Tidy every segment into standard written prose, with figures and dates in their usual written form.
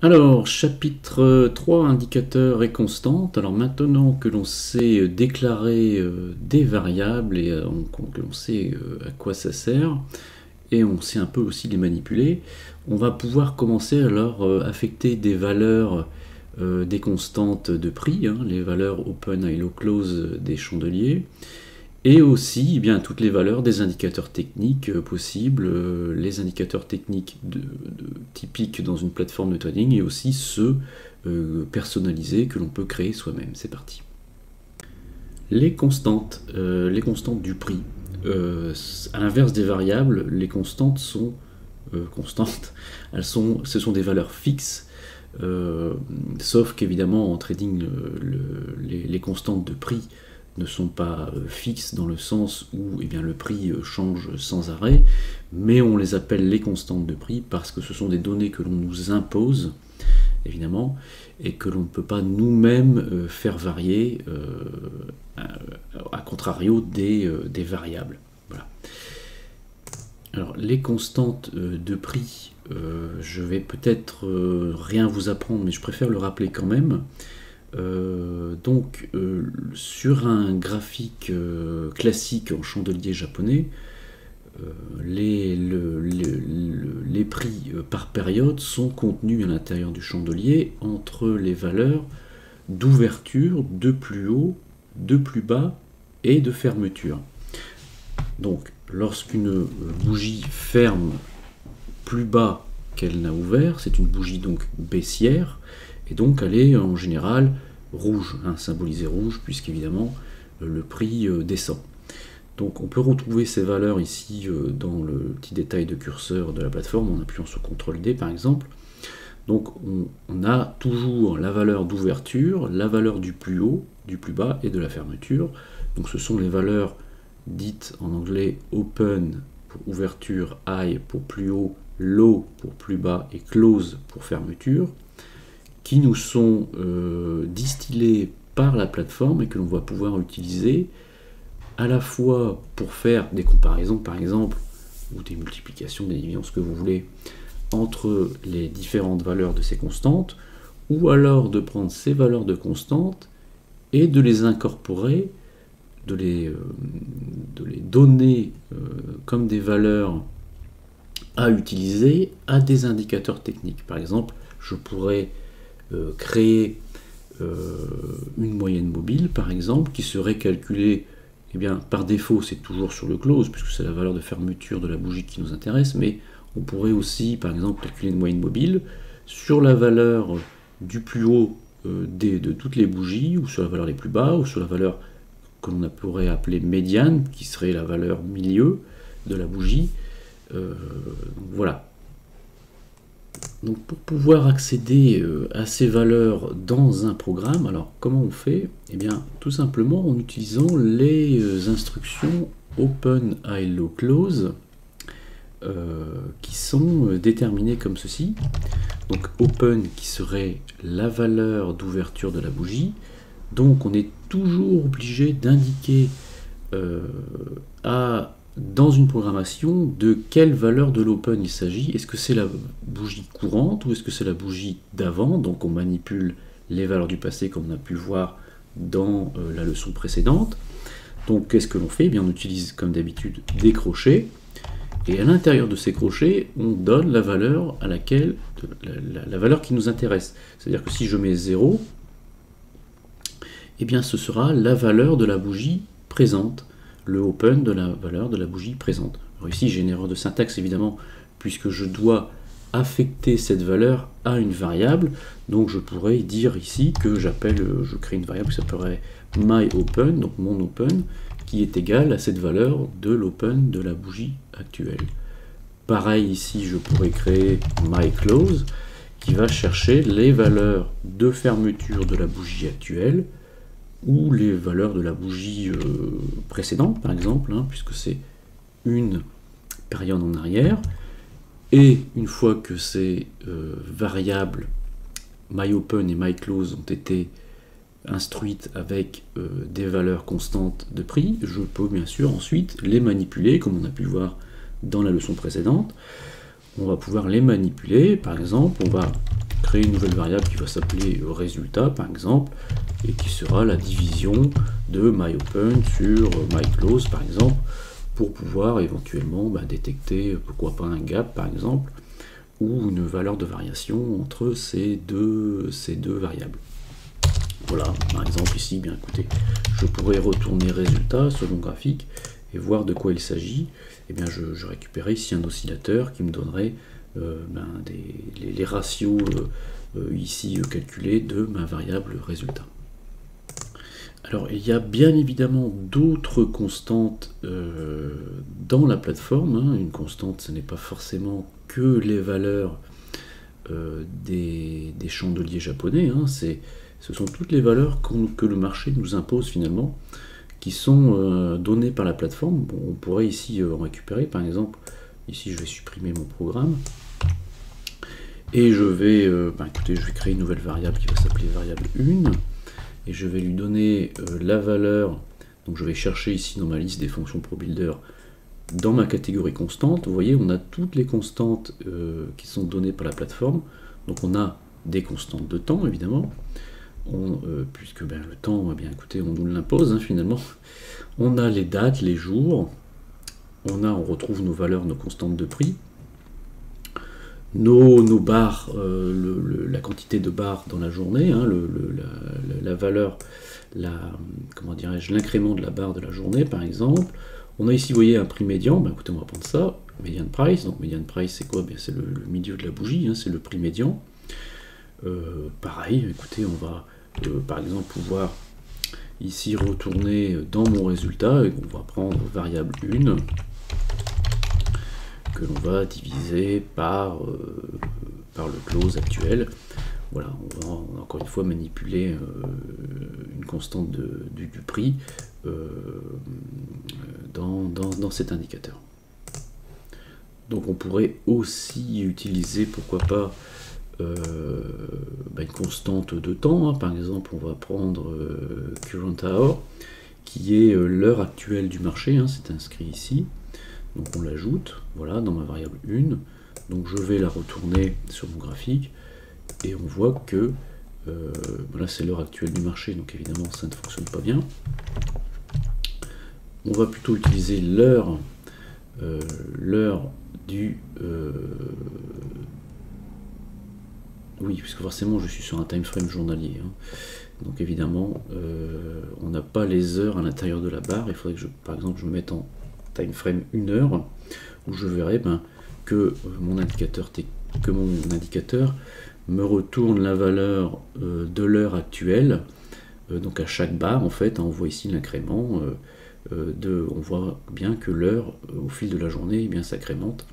Alors, chapitre 3, indicateur et constante. Alors maintenant que l'on sait déclarer des variables et que l'on sait à quoi ça sert, et on sait un peu aussi les manipuler, on va pouvoir commencer à leur affecter des valeurs des constantes de prix, hein, les valeurs open, high, low, close des chandeliers, et aussi eh bien, toutes les valeurs des indicateurs techniques possibles, les indicateurs techniques typiques dans une plateforme de trading et aussi ceux personnalisés que l'on peut créer soi-même. C'est parti. Les constantes du prix. À l'inverse des variables, les constantes sont constantes. Ce sont des valeurs fixes, sauf qu'évidemment en trading, les constantes de prix ne sont pas fixes dans le sens où eh bien, le prix change sans arrêt, mais on les appelle les constantes de prix parce que ce sont des données que l'on nous impose, évidemment, et que l'on ne peut pas nous-mêmes faire varier, à contrario des variables. Voilà. Alors, les constantes de prix, je vais peut-être rien vous apprendre, mais je préfère le rappeler quand même. Sur un graphique classique en chandelier japonais, les prix par période sont contenus à l'intérieur du chandelier entre les valeurs d'ouverture, de plus haut, de plus bas et de fermeture. Donc lorsqu'une bougie ferme plus bas qu'elle n'a ouvert, c'est une bougie donc baissière, et donc elle est en général rouge, hein, symbolisée rouge, puisqu'évidemment le prix descend. Donc on peut retrouver ces valeurs ici dans le petit détail de curseur de la plateforme en appuyant sur CTRL D par exemple. Donc on a toujours la valeur d'ouverture, la valeur du plus haut, du plus bas et de la fermeture. Donc ce sont les valeurs dites en anglais open pour ouverture, high pour plus haut, low pour plus bas et close pour fermeture, qui nous sont distillés par la plateforme et que l'on va pouvoir utiliser à la fois pour faire des comparaisons par exemple, ou des multiplications, des divisions, ce que vous voulez, entre les différentes valeurs de ces constantes, ou alors de prendre ces valeurs de constantes et de les incorporer, de les donner comme des valeurs à utiliser à des indicateurs techniques. Par exemple, je pourrais créer une moyenne mobile, par exemple, qui serait calculée, eh bien, par défaut, c'est toujours sur le close, puisque c'est la valeur de fermeture de la bougie qui nous intéresse, mais on pourrait aussi, par exemple, calculer une moyenne mobile sur la valeur du plus haut de toutes les bougies, ou sur la valeur des plus bas, ou sur la valeur que l'on pourrait appeler médiane, qui serait la valeur milieu de la bougie. Voilà. Donc pour pouvoir accéder à ces valeurs dans un programme, alors comment on fait? Eh bien tout simplement en utilisant les instructions open, high, low, close qui sont déterminées comme ceci. Donc open qui serait la valeur d'ouverture de la bougie, donc on est toujours obligé d'indiquer dans une programmation de quelle valeur de l'open il s'agit. Est-ce que c'est la bougie courante ou est-ce que c'est la bougie d'avant? Donc on manipule les valeurs du passé comme on a pu le voir dans la leçon précédente. Donc qu'est-ce que l'on fait? Eh bien, on utilise comme d'habitude des crochets, et à l'intérieur de ces crochets on donne la valeur à laquelle la valeur qui nous intéresse. C'est-à-dire que si je mets 0, eh bien ce sera la valeur de la bougie présente, le open de la valeur de la bougie présente. Alors ici j'ai une erreur de syntaxe évidemment, puisque je dois affecter cette valeur à une variable, donc je pourrais dire ici que je crée une variable qui s'appellerait myOpen, donc mon open, qui est égale à cette valeur de l'open de la bougie actuelle. Pareil ici je pourrais créer myClose, qui va chercher les valeurs de fermeture de la bougie actuelle, ou les valeurs de la bougie précédente par exemple, hein, puisque c'est une période en arrière, et une fois que ces variables myOpen et myClose ont été instruites avec des valeurs constantes de prix, je peux bien sûr ensuite les manipuler, comme on a pu le voir dans la leçon précédente. On va pouvoir les manipuler, par exemple, on va créer une nouvelle variable qui va s'appeler résultat par exemple, et qui sera la division de myOpen sur myClose par exemple, pour pouvoir éventuellement détecter, pourquoi pas un gap par exemple, ou une valeur de variation entre ces deux variables. Voilà, par exemple ici, bien écoutez, je pourrais retourner résultat sur mon graphique et voir de quoi il s'agit. Et bien je récupérais ici un oscillateur qui me donnerait les ratios ici calculés de ma variable résultat. Alors il y a bien évidemment d'autres constantes dans la plateforme, hein. Une constante, ce n'est pas forcément que les valeurs des chandeliers japonais, hein. Ce sont toutes les valeurs que le marché nous impose finalement, qui sont données par la plateforme. Bon, on pourrait ici en récupérer, par exemple, ici je vais supprimer mon programme, et je vais, écoutez, je vais créer une nouvelle variable qui va s'appeler variable 1, et je vais lui donner la valeur, donc je vais chercher ici dans ma liste des fonctions ProBuilder, dans ma catégorie constante. Vous voyez, on a toutes les constantes qui sont données par la plateforme, donc on a des constantes de temps évidemment, puisque le temps, bien écoutez, on nous l'impose hein, finalement. On a les dates, les jours, on retrouve nos valeurs, nos constantes de prix, nos barres, la quantité de barres dans la journée, hein, la valeur, comment dirais-je, l'incrément de la barre de la journée par exemple. On a ici, vous voyez, un prix médian. Écoutez, on va prendre ça, median price. Donc median price, c'est quoi? C'est le milieu de la bougie, hein, c'est le prix médian. Pareil, écoutez, on va par exemple pouvoir ici retourner dans mon résultat, et on va prendre variable 1 que l'on va diviser par le close actuel. Voilà, on va encore une fois manipuler une constante du prix dans cet indicateur. Donc on pourrait aussi utiliser, pourquoi pas, une constante de temps, hein. Par exemple, on va prendre current hour, qui est l'heure actuelle du marché, hein, c'est inscrit ici. Donc on l'ajoute, voilà, dans ma variable 1. Donc je vais la retourner sur mon graphique, et on voit que voilà, c'est l'heure actuelle du marché, donc évidemment ça ne fonctionne pas bien. On va plutôt utiliser l'heure du... oui, puisque forcément je suis sur un time frame journalier, hein. Donc évidemment on n'a pas les heures à l'intérieur de la barre. Il faudrait que par exemple je me mette en time frame 1 heure, où je verrai que mon indicateur me retourne la valeur de l'heure actuelle, donc à chaque barre en fait, hein, on voit ici l'incrément, on voit bien que l'heure au fil de la journée bien s'incrémente,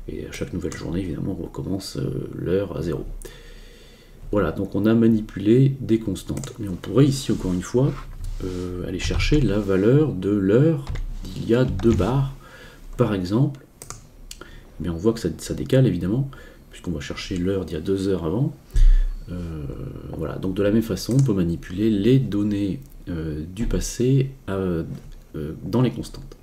et à chaque nouvelle journée évidemment on recommence l'heure à 0. Voilà, donc on a manipulé des constantes, mais on pourrait ici encore une fois aller chercher la valeur de l'heure d'il y a 2 barres par exemple. Mais on voit que ça décale évidemment, puisqu'on va chercher l'heure d'il y a 2 heures avant. Voilà, donc de la même façon, on peut manipuler les données du passé dans les constantes.